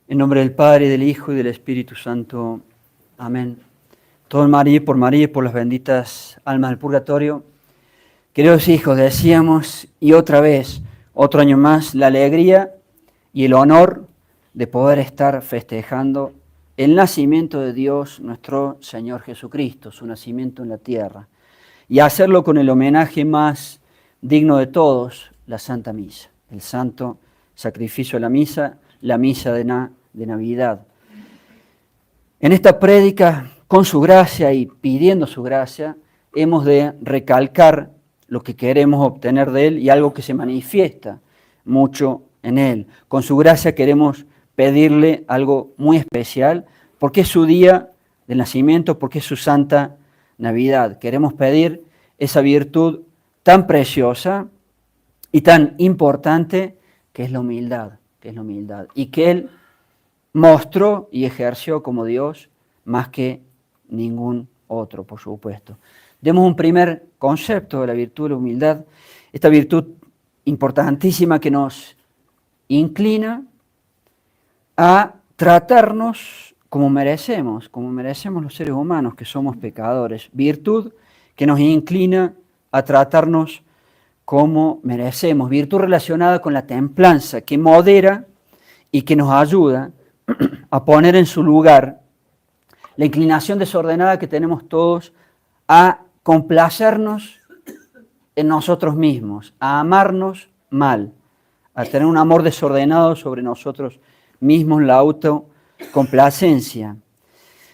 En nombre del Padre, del Hijo y del Espíritu Santo. Amén. Todo en María y por las benditas almas del purgatorio. Queridos hijos, decíamos, y otra vez, otro año más, la alegría y el honor de poder estar festejando el nacimiento de Dios, nuestro Señor Jesucristo, su nacimiento en la tierra, y hacerlo con el homenaje más digno de todos, la Santa Misa, el santo sacrificio de la misa de Navidad. En esta prédica, con su gracia y pidiendo su gracia, hemos de recalcar lo que queremos obtener de Él y algo que se manifiesta mucho en Él. Con su gracia queremos pedirle algo muy especial, porque es su día de nacimiento, porque es su santa Navidad. Queremos pedir esa virtud tan preciosa y tan importante que es la humildad, y que Él mostró y ejerció como Dios más que ningún otro, por supuesto. Demos un primer concepto de la virtud de la humildad, esta virtud importantísima que nos inclina a tratarnos como merecemos los seres humanos que somos pecadores. Virtud que nos inclina a tratarnos como merecemos. Virtud relacionada con la templanza, que modera y que nos ayuda a poner en su lugar la inclinación desordenada que tenemos todos a complacernos en nosotros mismos, a amarnos mal, a tener un amor desordenado sobre nosotros mismos, la autocomplacencia,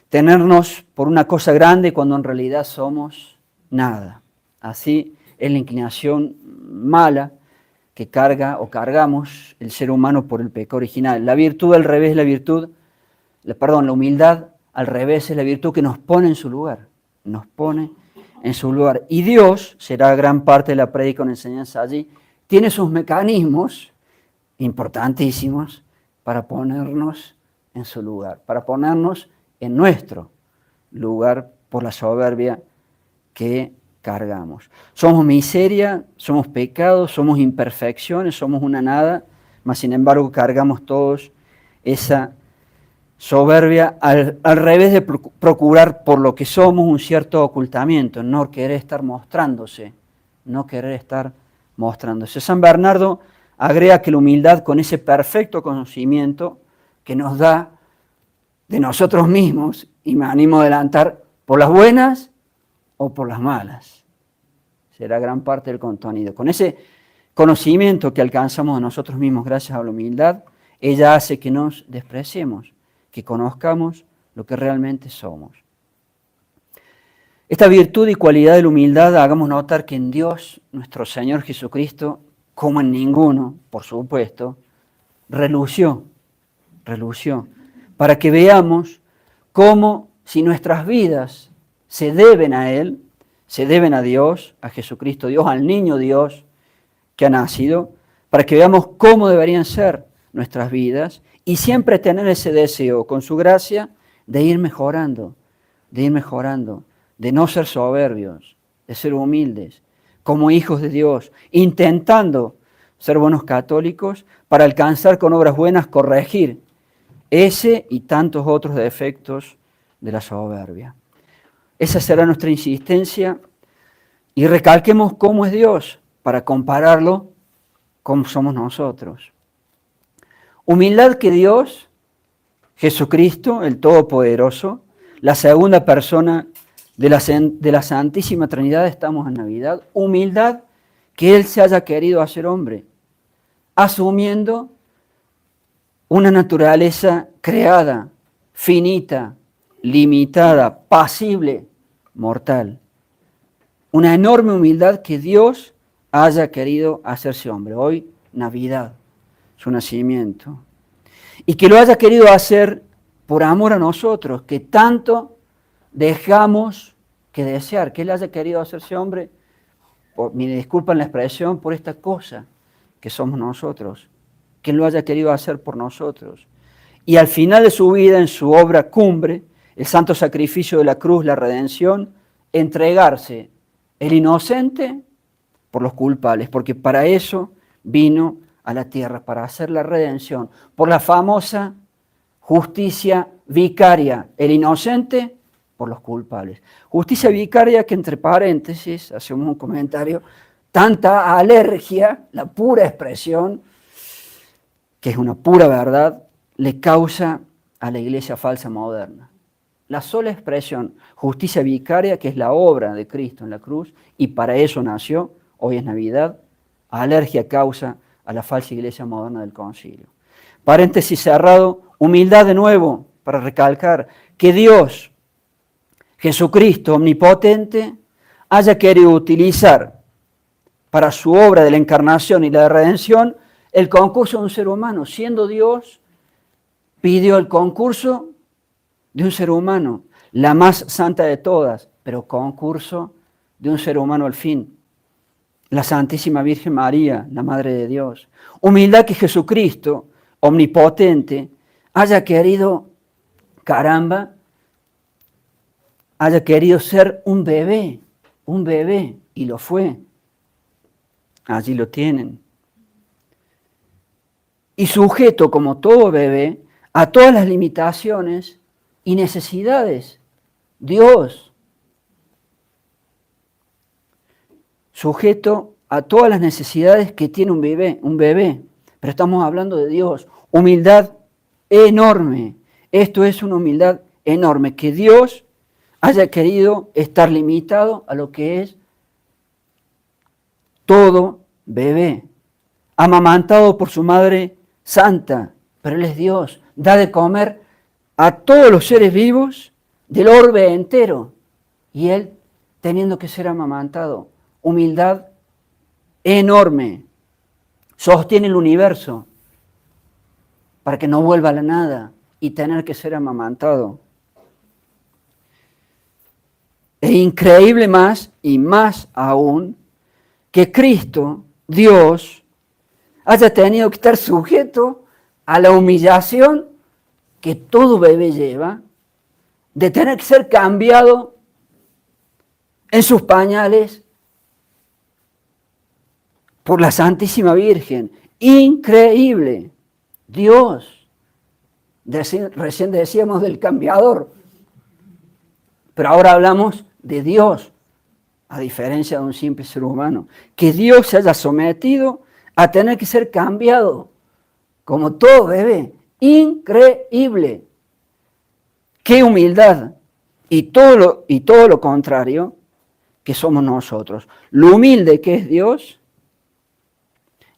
tenernos por una cosa grande cuando en realidad somos nada. Así es la inclinación mala que cargamos el ser humano por el pecado original. La virtud al revés, la humildad al revés es la virtud que nos pone en su lugar, Y Dios, será gran parte de la prédica o enseñanza allí, tiene sus mecanismos importantísimos para ponernos en su lugar, para ponernos en nuestro lugar por la soberbia que cargamos. Somos miseria, somos pecados, somos imperfecciones, somos una nada, mas sin embargo cargamos todos esa soberbia al revés de procurar por lo que somos un cierto ocultamiento, no querer estar mostrándose. San Bernardo agrega que la humildad, con ese perfecto conocimiento que nos da de nosotros mismos, y me animo a adelantar, por las buenas o por las malas, será gran parte del contenido. Con ese conocimiento que alcanzamos de nosotros mismos gracias a la humildad, ella hace que nos despreciemos, que conozcamos lo que realmente somos. Esta virtud y cualidad de la humildad, hagamos notar que en Dios, nuestro Señor Jesucristo, como en ninguno, por supuesto, relució, para que veamos cómo si nuestras vidas se deben a Él, se deben a Dios, a Jesucristo Dios, al niño Dios que ha nacido, para que veamos cómo deberían ser nuestras vidas y siempre tener ese deseo, con su gracia, de ir mejorando, de no ser soberbios, de ser humildes, como hijos de Dios, intentando ser buenos católicos para alcanzar con obras buenas corregir ese y tantos otros defectos de la soberbia. Esa será nuestra insistencia y recalquemos cómo es Dios para compararlo con somos nosotros. Humildad que Dios, Jesucristo, el Todopoderoso, la segunda persona de la Santísima Trinidad, estamos en Navidad. Humildad que Él se haya querido hacer hombre, asumiendo una naturaleza creada, finita, limitada, pasible, mortal. Una enorme humildad que Dios haya querido hacerse hombre. Hoy, Navidad, su nacimiento. Y que lo haya querido hacer por amor a nosotros, que tanto dejamos que desear. Que Él haya querido hacerse hombre, me disculpan la expresión, por esta cosa que somos nosotros. Que Él lo haya querido hacer por nosotros. Y al final de su vida, en su obra cumbre, el santo sacrificio de la cruz, la redención, entregarse el inocente por los culpables, porque para eso vino a la tierra, para hacer la redención, por la famosa justicia vicaria, el inocente por los culpables. Justicia vicaria que, entre paréntesis, hacemos un comentario, tanta alergia, la pura expresión, que es una pura verdad, le causa a la iglesia falsa moderna. La sola expresión, justicia vicaria, que es la obra de Cristo en la cruz, y para eso nació, hoy es Navidad, alergia causa a la falsa iglesia moderna del concilio. Paréntesis cerrado, humildad de nuevo, para recalcar que Dios, Jesucristo omnipotente, haya querido utilizar para su obra de la encarnación y la redención el concurso de un ser humano. Siendo Dios, pidió el concurso de un ser humano, la más santa de todas, pero concurso de un ser humano al fin. La Santísima Virgen María, la Madre de Dios. Humildad que Jesucristo, omnipotente, haya querido, caramba, haya querido ser un bebé, y lo fue. Allí lo tienen. Y sujeto, como todo bebé, a todas las limitaciones y necesidades. Dios, sujeto a todas las necesidades que tiene un bebé. Pero estamos hablando de Dios. Humildad enorme. Esto es una humildad enorme, que Dios haya querido estar limitado a lo que es todo bebé, amamantado por su madre santa, pero Él es Dios, da de comer a todos los seres vivos del orbe entero, y Él teniendo que ser amamantado. Humildad enorme, sostiene el universo para que no vuelva a la nada y tener que ser amamantado. Es increíble más y más aún que Cristo, Dios, haya tenido que estar sujeto a la humillación que todo bebé lleva, de tener que ser cambiado en sus pañales por la Santísima Virgen. Increíble. Dios. Recién decíamos del cambiador, pero ahora hablamos de Dios, a diferencia de un simple ser humano. Que Dios se haya sometido a tener que ser cambiado, como todo bebé. Increíble. Qué humildad. Y todo lo contrario que somos nosotros. Lo humilde que es Dios,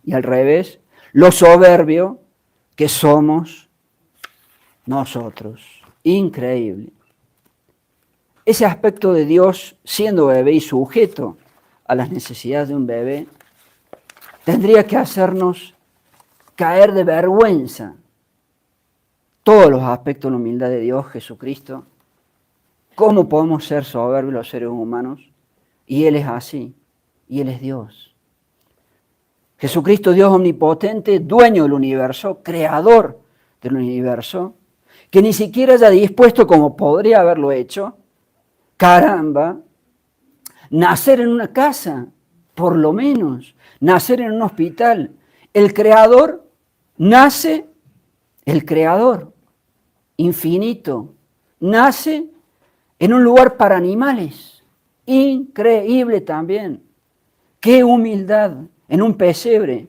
y al revés, lo soberbio que somos nosotros. Increíble. Ese aspecto de Dios siendo bebé y sujeto a las necesidades de un bebé tendría que hacernos caer de vergüenza. Todos los aspectos de la humildad de Dios, Jesucristo. ¿Cómo podemos ser soberbios los seres humanos? Y Él es así, y Él es Dios. Jesucristo, Dios omnipotente, dueño del universo, creador del universo, que ni siquiera haya dispuesto, como podría haberlo hecho, caramba, nacer en una casa, por lo menos, nacer en un hospital. El creador nace, el creador infinito, nace en un lugar para animales. Increíble también. Qué humildad, en un pesebre.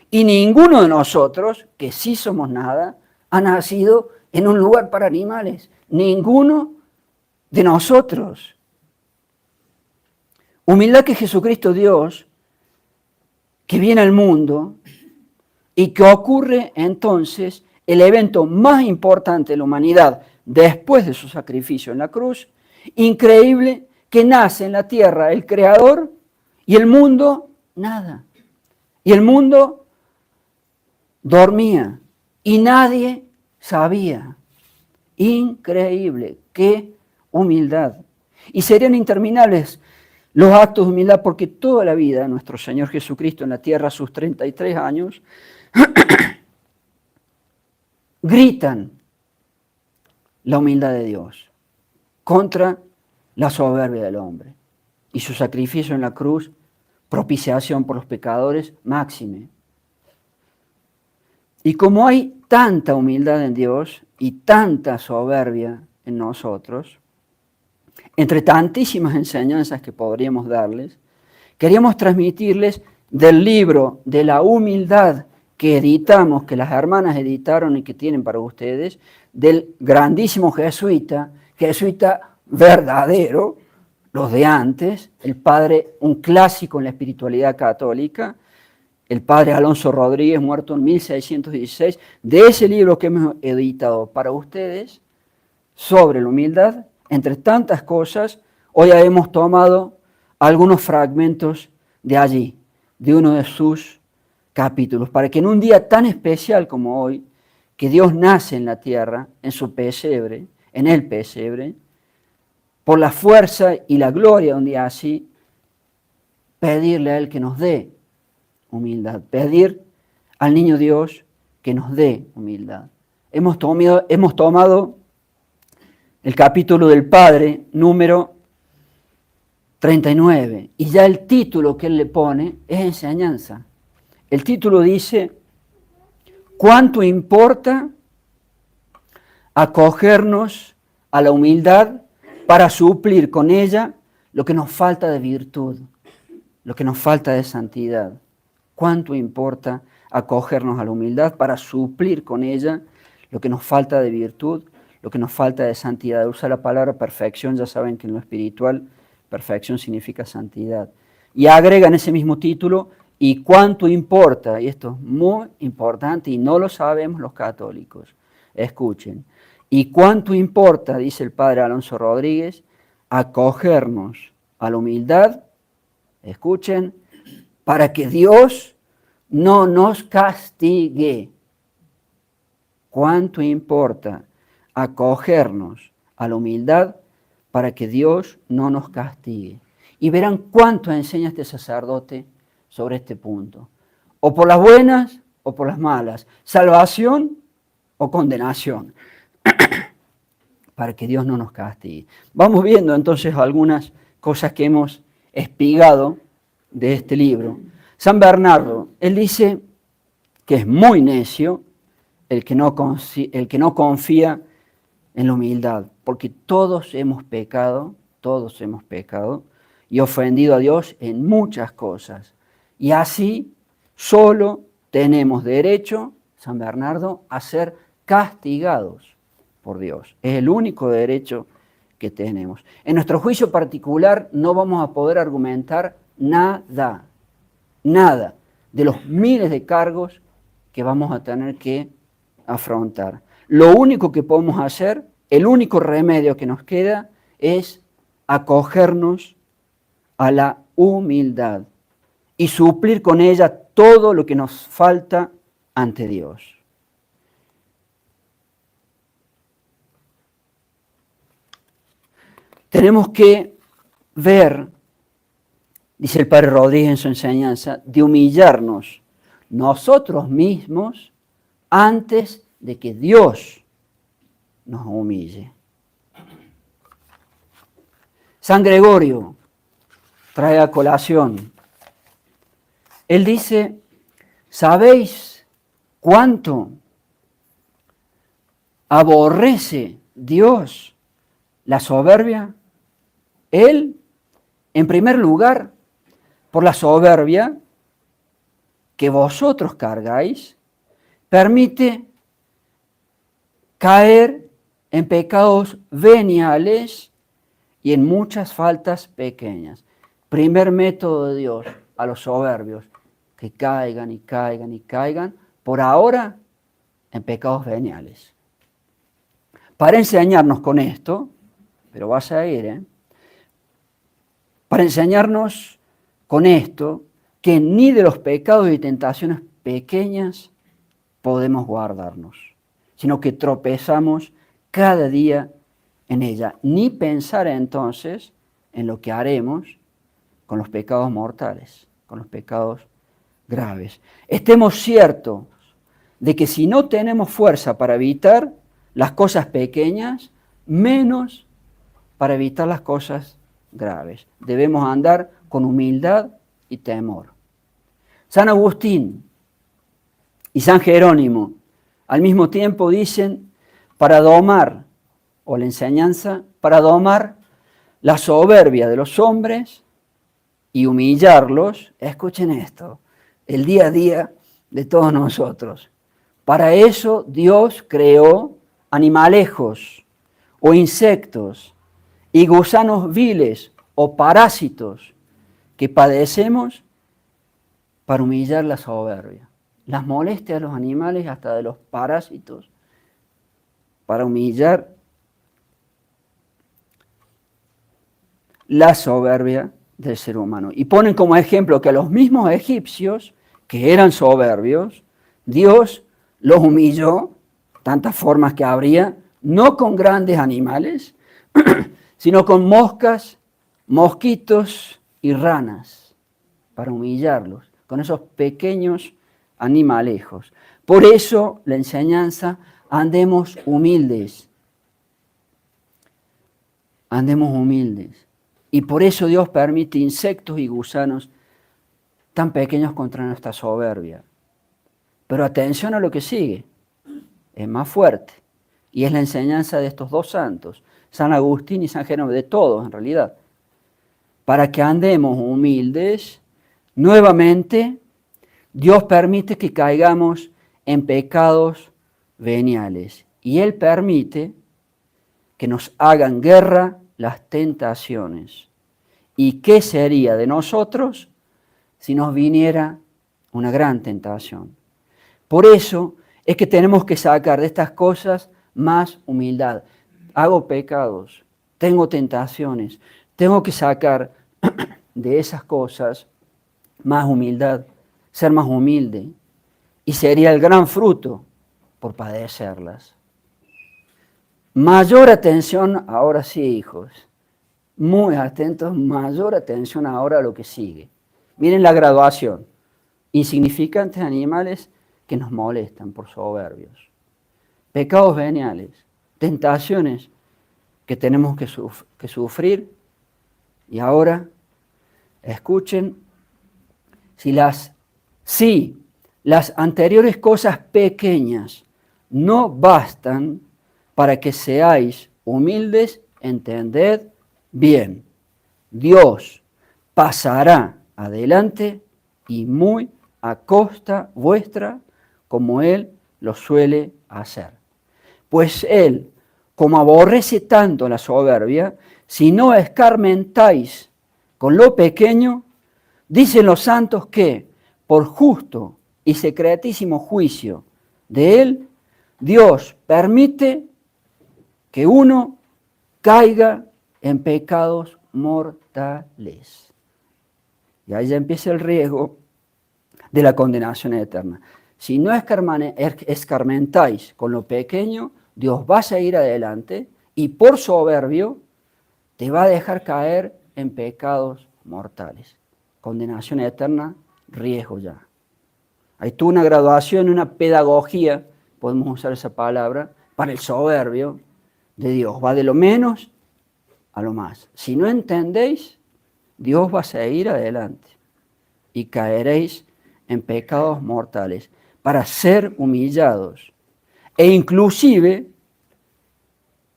Y ninguno de nosotros, que sí somos nada, ha nacido en un lugar para animales. Ninguno de nosotros. Humildad que Jesucristo Dios, que viene al mundo y que ocurre entonces el evento más importante de la humanidad después de su sacrificio en la cruz. Increíble que nace en la tierra el Creador y el mundo nada. Y el mundo dormía y nadie sabía. Increíble, qué humildad. Y serían interminables los actos de humildad, porque toda la vida de nuestro Señor Jesucristo en la tierra, sus 33 años, gritan la humildad de Dios contra la soberbia del hombre. Y su sacrificio en la cruz, propiciación por los pecadores, máxime. Y como hay tanta humildad en Dios y tanta soberbia en nosotros, entre tantísimas enseñanzas que podríamos darles, queríamos transmitirles del libro de la humildad que editamos, que las hermanas editaron y que tienen para ustedes, del grandísimo jesuita verdadero, los de antes, el padre, un clásico en la espiritualidad católica, el padre Alonso Rodríguez, muerto en 1616, de ese libro que hemos editado para ustedes, sobre la humildad, entre tantas cosas, hoy hemos tomado algunos fragmentos de allí, de uno de sus capítulos, para que en un día tan especial como hoy, que Dios nace en la tierra, en su pesebre, en el pesebre, por la fuerza y la gloria de un día así, pedirle a Él que nos dé humildad, pedir al niño Dios que nos dé humildad. Hemos tomado el capítulo del Padre, número 39, y ya el título que Él le pone es enseñanza. El título dice, ¿cuánto importa acogernos a la humildad para suplir con ella lo que nos falta de virtud, lo que nos falta de santidad? ¿Cuánto importa acogernos a la humildad para suplir con ella lo que nos falta de virtud, lo que nos falta de santidad? Usa la palabra perfección, ya saben que en lo espiritual perfección significa santidad. Y agrega en ese mismo título, ¿y cuánto importa? Y esto es muy importante y no lo sabemos los católicos. Escuchen. ¿Y cuánto importa, dice el padre Alonso Rodríguez, acogernos a la humildad? Escuchen, para que Dios no nos castigue. ¿Cuánto importa acogernos a la humildad para que Dios no nos castigue? Y verán cuánto enseña este sacerdote sobre este punto. O por las buenas o por las malas. Salvación o condenación. Para que Dios no nos castigue. Vamos viendo entonces algunas cosas que hemos espigado de este libro. San Bernardo, él dice que es muy necio el que no confía en la humildad, porque todos hemos pecado y ofendido a Dios en muchas cosas. Y así solo tenemos derecho, San Bernardo, a ser castigados por Dios. Es el único derecho que tenemos. En nuestro juicio particular no vamos a poder argumentar nada de los miles de cargos que vamos a tener que afrontar. Lo único que podemos hacer, el único remedio que nos queda es acogernos a la humildad y suplir con ella todo lo que nos falta ante Dios. Tenemos que ver, dice el padre Rodríguez en su enseñanza, de humillarnos nosotros mismos antes de que Dios nos humille. San Gregorio trae a colación. Él dice, ¿sabéis cuánto aborrece Dios la soberbia? Él, en primer lugar, por la soberbia que vosotros cargáis, permite caer en pecados veniales y en muchas faltas pequeñas. Primer método de Dios a los soberbios, que caigan y caigan y caigan, por ahora en pecados veniales. Para enseñarnos con esto, pero vas a ir, para enseñarnos con esto, que ni de los pecados y tentaciones pequeñas podemos guardarnos, sino que tropezamos cada día en ella. Ni pensar entonces en lo que haremos con los pecados mortales, con los pecados graves. Estemos ciertos de que si no tenemos fuerza para evitar las cosas pequeñas, menos para evitar las cosas graves. Debemos andar con humildad y temor. San Agustín y San Jerónimo Al mismo tiempo dicen, para domar, o la enseñanza, para domar la soberbia de los hombres y humillarlos, escuchen esto, el día a día de todos nosotros. Para eso Dios creó animalejos o insectos y gusanos viles o parásitos que padecemos para humillar la soberbia. Las molestias de los animales, hasta de los parásitos, para humillar la soberbia del ser humano. Y ponen como ejemplo que a los mismos egipcios, que eran soberbios, Dios los humilló, tantas formas que habría, no con grandes animales, sino con moscas, mosquitos y ranas, para humillarlos, con esos pequeños animalejos. Por eso la enseñanza, andemos humildes. Andemos humildes. Y por eso Dios permite insectos y gusanos tan pequeños contra nuestra soberbia. Pero atención a lo que sigue, es más fuerte. Y es la enseñanza de estos dos santos, San Agustín y San Jerónimo, de todos en realidad. Para que andemos humildes, nuevamente Dios permite que caigamos en pecados veniales. Y Él permite que nos hagan guerra las tentaciones. ¿Y qué sería de nosotros si nos viniera una gran tentación? Por eso es que tenemos que sacar de estas cosas más humildad. Hago pecados, tengo tentaciones, tengo que sacar de esas cosas más humildad, ser más humilde. Y sería el gran fruto por padecerlas. Mayor atención, ahora sí, hijos, muy atentos, mayor atención ahora a lo que sigue. Miren la graduación, insignificantes animales que nos molestan por soberbios, pecados veniales, tentaciones que tenemos que sufrir. Y ahora, escuchen, si las anteriores cosas pequeñas no bastan para que seáis humildes, entended bien. Dios pasará adelante y muy a costa vuestra, como Él lo suele hacer. Pues Él, como aborrece tanto la soberbia, si no escarmentáis con lo pequeño, dicen los santos que, por justo y secretísimo juicio de Él, Dios permite que uno caiga en pecados mortales. Y ahí ya empieza el riesgo de la condenación eterna. Si no escarmentáis con lo pequeño, Dios va a seguir adelante y por soberbio te va a dejar caer en pecados mortales. Condenación eterna, riesgo ya. Hay toda una graduación, una pedagogía, podemos usar esa palabra, para el soberbio de Dios. Va de lo menos a lo más. Si no entendéis, Dios va a seguir adelante y caeréis en pecados mortales para ser humillados. E inclusive,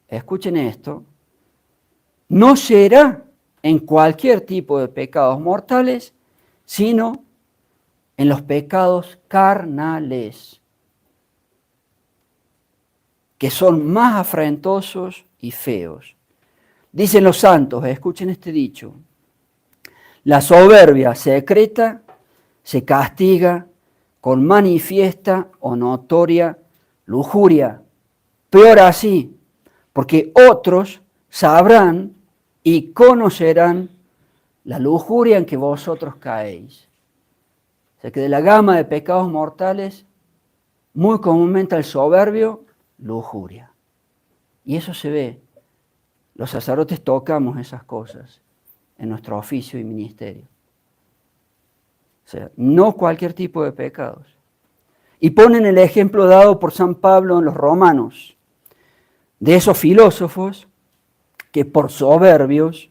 escuchen esto, no será en cualquier tipo de pecados mortales, sino en los pecados carnales, que son más afrentosos y feos. Dicen los santos, escuchen este dicho, la soberbia secreta se castiga con manifiesta o notoria lujuria. Peor así, porque otros sabrán y conocerán la lujuria en que vosotros caéis. O sea que de la gama de pecados mortales, muy comúnmente el soberbio, lujuria. Y eso se ve. Los sacerdotes tocamos esas cosas en nuestro oficio y ministerio. O sea, no cualquier tipo de pecados. Y ponen el ejemplo dado por San Pablo en los Romanos, de esos filósofos que por soberbios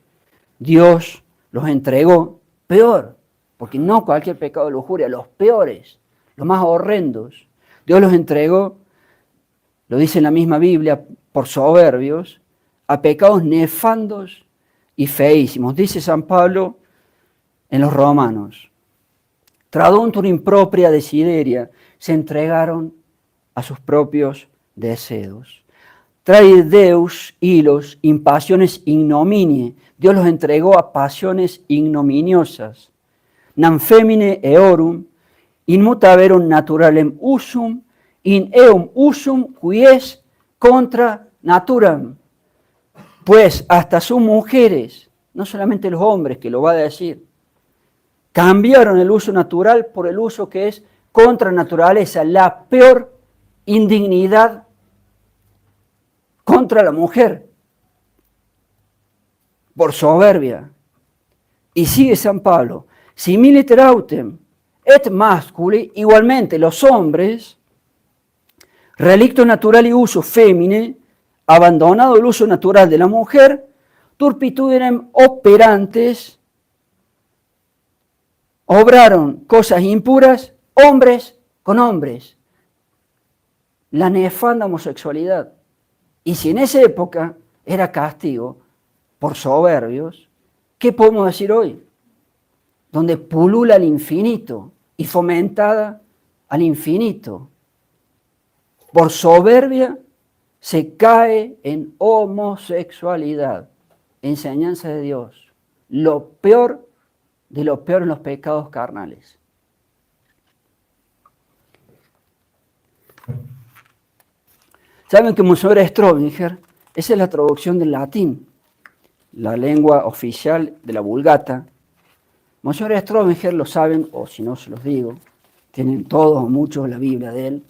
Dios los entregó peor, porque no cualquier pecado de lujuria, los peores, los más horrendos, Dios los entregó lo dice en la misma Biblia, por soberbios, a pecados nefandos y feísimos. Dice San Pablo en los Romanos, traduntur impropria desideria, se entregaron a sus propios deseos. Trae Deus hilos, impassiones ignominie. Dios los entregó a pasiones ignominiosas. Nam femine eorum, in mutaverum naturalem usum, in eum usum quies contra naturam. Pues hasta sus mujeres, no solamente los hombres, que lo va a decir, cambiaron el uso natural por el uso que es contra naturaleza, la peor indignidad contra la mujer, por soberbia. Y sigue San Pablo, similiter autem et masculi, igualmente los hombres, relicto natural y uso femine, abandonado el uso natural de la mujer, turpitudinem operantes, obraron cosas impuras, hombres con hombres, la nefanda homosexualidad. Y si en esa época era castigo por soberbios, ¿qué podemos decir hoy? Donde pulula al infinito y fomentada al infinito. Por soberbia se cae en homosexualidad, enseñanza de Dios, lo peor de lo peor en los pecados carnales. ¿Saben que Monseñor Strobinger, esa es la traducción del latín, la lengua oficial de la Vulgata? Monseñor Strobinger, lo saben, o si no se los digo, tienen todos o muchos la Biblia de él,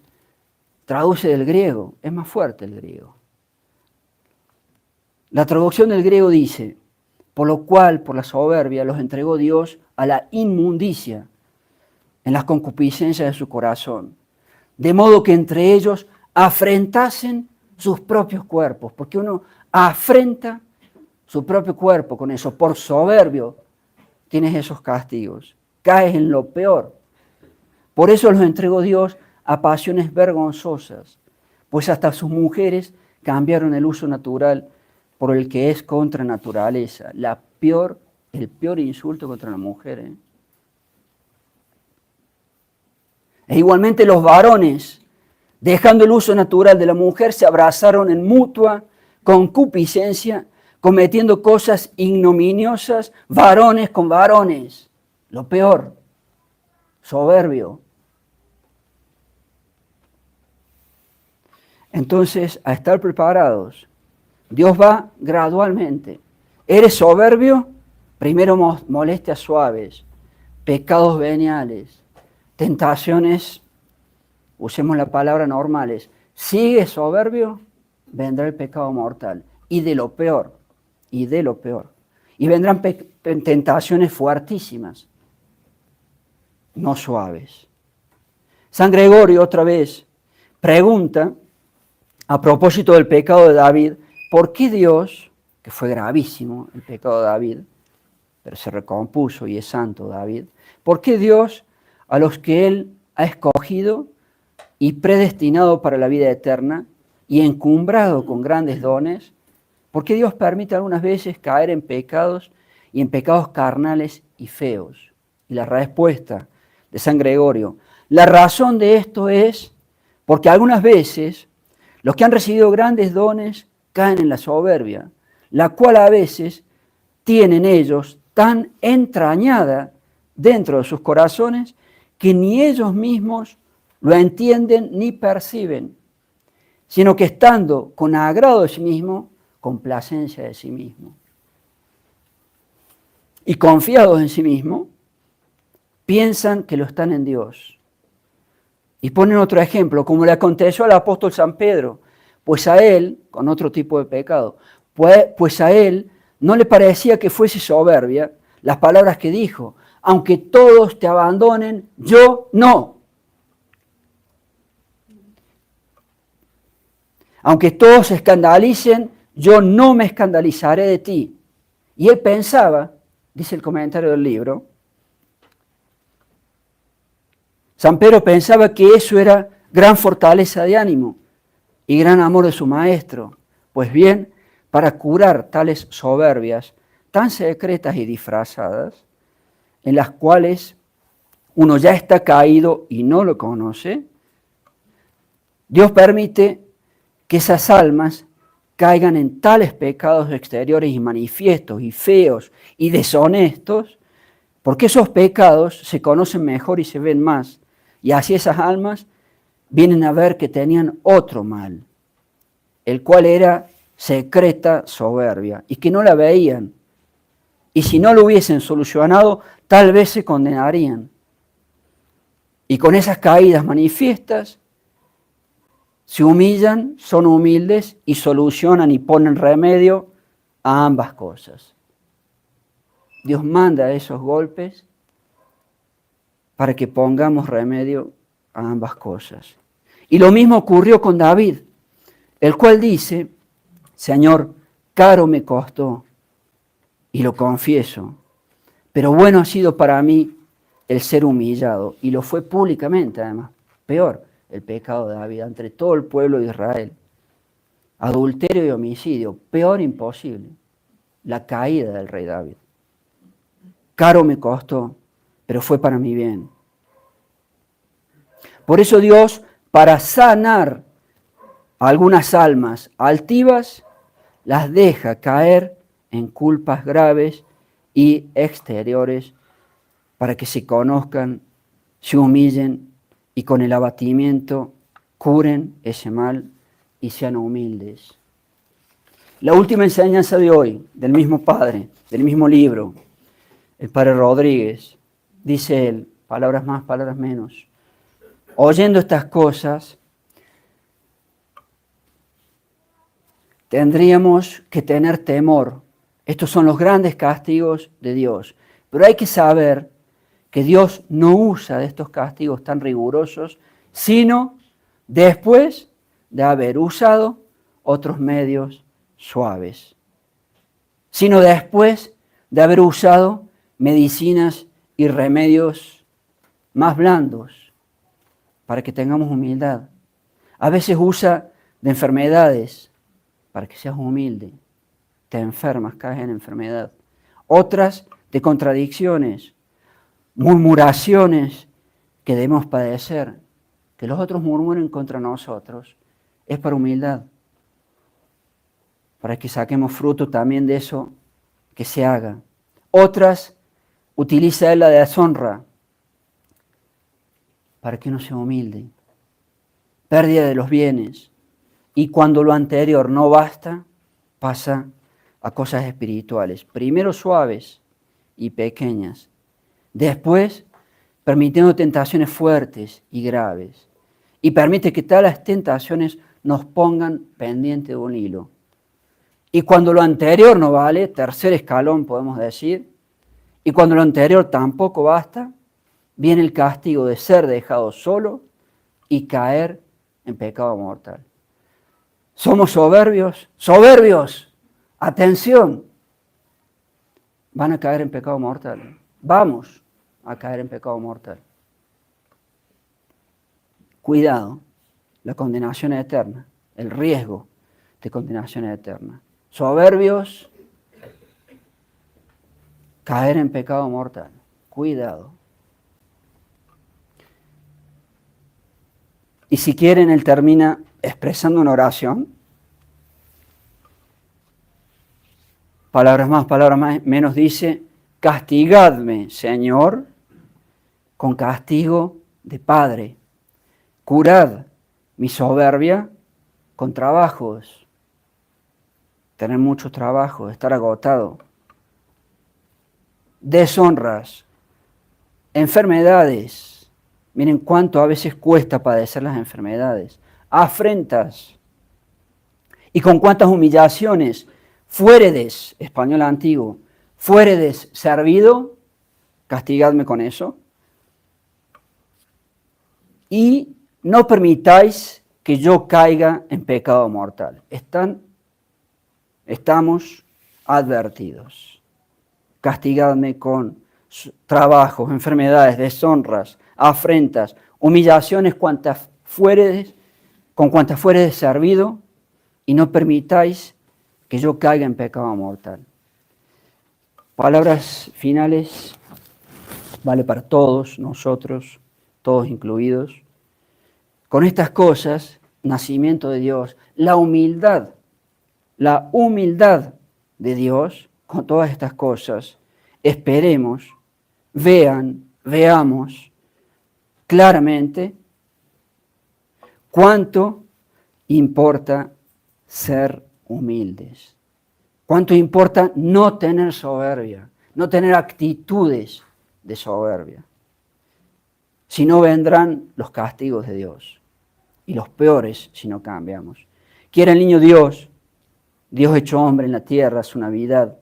traduce del griego, es más fuerte el griego. La traducción del griego dice, por lo cual, por la soberbia, los entregó Dios a la inmundicia en las concupiscencias de su corazón, de modo que entre ellos afrentasen sus propios cuerpos, porque uno afrenta su propio cuerpo con eso, por soberbio tienes esos castigos, caes en lo peor. Por eso los entregó Dios a pasiones vergonzosas, pues hasta sus mujeres cambiaron el uso natural por el que es contra naturaleza, el peor insulto contra la mujer. E igualmente los varones, dejando el uso natural de la mujer, se abrazaron en mutua concupiscencia, cometiendo cosas ignominiosas, varones con varones, lo peor, soberbio. Entonces, a estar preparados, Dios va gradualmente. ¿Eres soberbio? Primero molestias suaves, pecados veniales, tentaciones, usemos la palabra normales. ¿Sigues soberbio? Vendrá el pecado mortal. Y de lo peor, y de lo peor. Y vendrán tentaciones fuertísimas, no suaves. San Gregorio otra vez pregunta, a propósito del pecado de David, ¿por qué Dios, que fue gravísimo el pecado de David, pero se recompuso y es santo David, ¿por qué Dios a los que Él ha escogido y predestinado para la vida eterna y encumbrado con grandes dones, por qué Dios permite algunas veces caer en pecados y en pecados carnales y feos? Y la respuesta de San Gregorio, la razón de esto es porque algunas veces los que han recibido grandes dones caen en la soberbia, la cual a veces tienen ellos tan entrañada dentro de sus corazones que ni ellos mismos lo entienden ni perciben, sino que estando con agrado de sí mismo, complacencia de sí mismo, y confiados en sí mismo, piensan que lo están en Dios. Y ponen otro ejemplo, como le aconteció al apóstol San Pedro, pues a él, con otro tipo de pecado, pues a él no le parecía que fuese soberbia las palabras que dijo, aunque todos te abandonen, yo no. Aunque todos se escandalicen, yo no me escandalizaré de ti. Y él pensaba, dice el comentario del libro, San Pedro pensaba que eso era gran fortaleza de ánimo y gran amor de su maestro. Pues bien, para curar tales soberbias tan secretas y disfrazadas, en las cuales uno ya está caído y no lo conoce, Dios permite que esas almas caigan en tales pecados exteriores y manifiestos y feos y deshonestos, porque esos pecados se conocen mejor y se ven más, y así esas almas vienen a ver que tenían otro mal, el cual era secreta soberbia, y que no la veían, y si no lo hubiesen solucionado, tal vez se condenarían. Y con esas caídas manifiestas, se humillan, son humildes y solucionan y ponen remedio a ambas cosas. Dios manda esos golpes para que pongamos remedio a ambas cosas. Y lo mismo ocurrió con David, el cual dice, Señor, caro me costó, y lo confieso, pero bueno ha sido para mí el ser humillado, y lo fue públicamente además, peor el pecado de David entre todo el pueblo de Israel. Adulterio y homicidio, peor imposible, la caída del rey David. Caro me costó, pero fue para mi bien. Por eso Dios, para sanar algunas almas altivas, las deja caer en culpas graves y exteriores para que se conozcan, se humillen y con el abatimiento curen ese mal y sean humildes. La última enseñanza de hoy, del mismo padre, del mismo libro, el padre Rodríguez, dice él, palabras más, palabras menos. Oyendo estas cosas, tendríamos que tener temor. Estos son los grandes castigos de Dios. Pero hay que saber que Dios no usa de estos castigos tan rigurosos, sino después de haber usado otros medios suaves. Sino después de haber usado medicinas y remedios más blandos para que tengamos humildad. A veces usa de enfermedades para que seas humilde. Te enfermas, caes en enfermedad. Otras de contradicciones, murmuraciones que debemos padecer. Que los otros murmuren contra nosotros es para humildad. Para que saquemos fruto también de eso que se haga. Otras utiliza él la deshonra para que uno sea humilde. Pérdida de los bienes. Y cuando lo anterior no basta, pasa a cosas espirituales. Primero suaves y pequeñas. Después, permitiendo tentaciones fuertes y graves. Y permite que tales tentaciones nos pongan pendiente de un hilo. Y cuando lo anterior no vale, tercer escalón podemos decir, y cuando lo anterior tampoco basta, viene el castigo de ser dejado solo y caer en pecado mortal. ¿Somos soberbios? ¡Soberbios! ¡Atención! Van a caer en pecado mortal. Vamos a caer en pecado mortal. Cuidado, la condenación eterna, el riesgo de condenación eterna. Soberbios, caer en pecado mortal. Cuidado. Y si quieren, él termina expresando una oración. Palabras más, menos dice, castigadme, Señor, con castigo de Padre. Curad mi soberbia con trabajos. Tener mucho trabajo, estar agotado. Deshonras, enfermedades. Miren cuánto a veces cuesta padecer las enfermedades. Afrentas. Y con cuántas humillaciones. Fuéredes, español antiguo. Fuéredes servido, castigadme con eso. Y no permitáis que yo caiga en pecado mortal. Estamos advertidos. Castigadme con trabajos, enfermedades, deshonras, afrentas, humillaciones cuantas fueredes con cuantas fuere servido, y no permitáis que yo caiga en pecado mortal. Palabras finales, vale para todos nosotros, todos incluidos. Con estas cosas, nacimiento de Dios, la humildad de Dios, con todas estas cosas, esperemos, veamos claramente cuánto importa ser humildes. Cuánto importa no tener soberbia, no tener actitudes de soberbia. Si no, vendrán los castigos de Dios, y los peores si no cambiamos. Quiera el niño Dios hecho hombre en la tierra, su Navidad.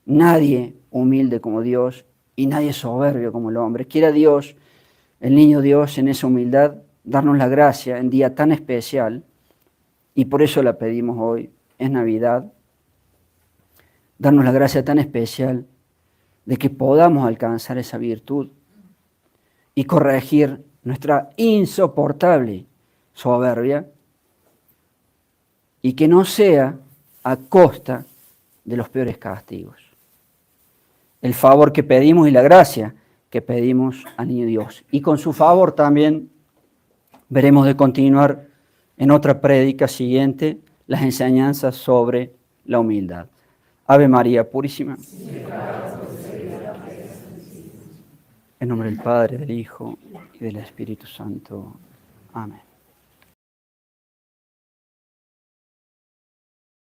Nadie humilde como Dios y nadie soberbio como el hombre. Quiera Dios, el niño Dios, en esa humildad, darnos la gracia en día tan especial, y por eso la pedimos hoy, es Navidad, darnos la gracia tan especial de que podamos alcanzar esa virtud y corregir nuestra insoportable soberbia, y que no sea a costa de los peores castigos. El favor que pedimos y la gracia que pedimos al niño Dios. Y con su favor también veremos de continuar en otra prédica siguiente las enseñanzas sobre la humildad. Ave María Purísima. En nombre del Padre, del Hijo y del Espíritu Santo. Amén.